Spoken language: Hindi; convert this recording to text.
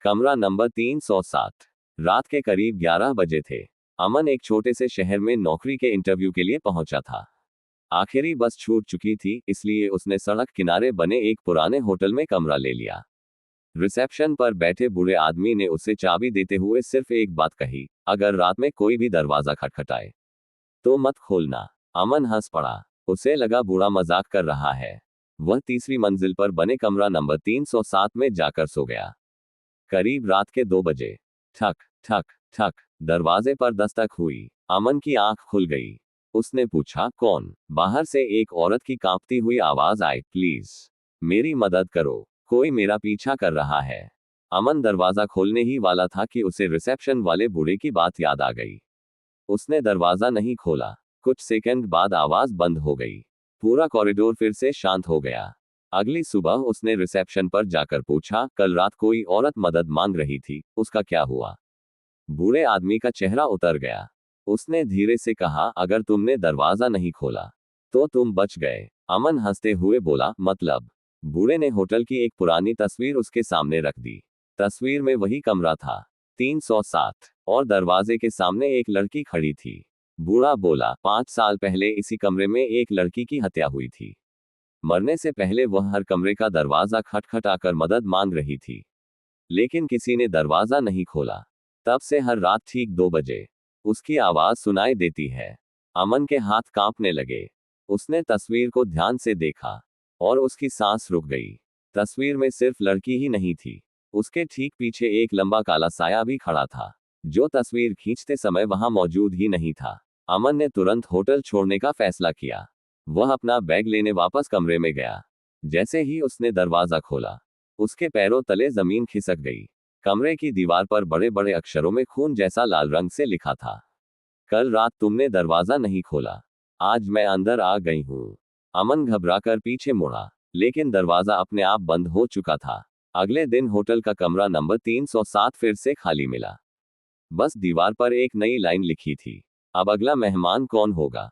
कमरा नंबर 307। रात के करीब 11 बजे थे। अमन एक छोटे से शहर में नौकरी के इंटरव्यू के लिए पहुंचा था। आखिरी बस छूट चुकी थी, इसलिए उसने सड़क किनारे बने एक पुराने होटल में कमरा ले लिया। रिसेप्शन पर बैठे बूढ़े आदमी ने उसे चाबी देते हुए सिर्फ एक बात कही, अगर रात में कोई भी दरवाजा खटखटाए तो मत खोलना। अमन हंस पड़ा। उसे लगा बूढ़ा मजाक कर रहा है। वह तीसरी मंजिल पर बने कमरा नंबर 307 में जाकर सो गया। करीब रात के 2 बजे ठक ठक ठक दरवाजे पर दस्तक हुई। अमन की आंख खुल गई। उसने पूछा, कौन? बाहर से एक औरत की कांपती हुई आवाज आई, प्लीज मेरी मदद करो, कोई मेरा पीछा कर रहा है। अमन दरवाजा खोलने ही वाला था कि उसे रिसेप्शन वाले बूढ़े की बात याद आ गई। उसने दरवाजा नहीं खोला। कुछ सेकंड बाद आवाज बंद हो गई। पूरा कॉरिडोर फिर से शांत हो गया। अगली सुबह उसने रिसेप्शन पर जाकर पूछा, कल रात कोई औरत मदद मांग रही थी, उसका क्या हुआ? बूढ़े आदमी का चेहरा उतर गया। उसने धीरे से कहा, अगर तुमने दरवाजा नहीं खोला तो तुम बच गए। अमन हंसते हुए बोला, मतलब? बूढ़े ने होटल की एक पुरानी तस्वीर उसके सामने रख दी। तस्वीर में वही कमरा था, 307, और दरवाजे के सामने एक लड़की खड़ी थी। बूढ़ा बोला, 5 साल पहले इसी कमरे में एक लड़की की हत्या हुई थी। मरने से पहले वह हर कमरे का दरवाजा खटखटाकर मदद मांग रही थी, लेकिन किसी ने दरवाजा नहीं खोला। तब से हर रात ठीक 2 बजे उसकी आवाज सुनाई देती है। अमन के हाथ कांपने लगे। उसने तस्वीर को ध्यान से देखा और उसकी सांस रुक गई। तस्वीर में सिर्फ लड़की ही नहीं थी, उसके ठीक पीछे एक लंबा काला साया भी खड़ा था, जो तस्वीर खींचते समय वहां मौजूद ही नहीं था। अमन ने तुरंत होटल छोड़ने का फैसला किया। वह अपना बैग लेने वापस कमरे में गया। जैसे ही उसने दरवाजा खोला, उसके पैरों तले जमीन खिसक गई। कमरे की दीवार पर बड़े बड़े अक्षरों में खून जैसा लाल रंग से लिखा था, कल रात तुमने दरवाजा नहीं खोला, आज मैं अंदर आ गई हूं। अमन घबराकर पीछे मुड़ा, लेकिन दरवाजा अपने आप बंद हो चुका था। अगले दिन होटल का कमरा नंबर 307 फिर से खाली मिला। बस दीवार पर एक नई लाइन लिखी थी, अब अगला मेहमान कौन होगा?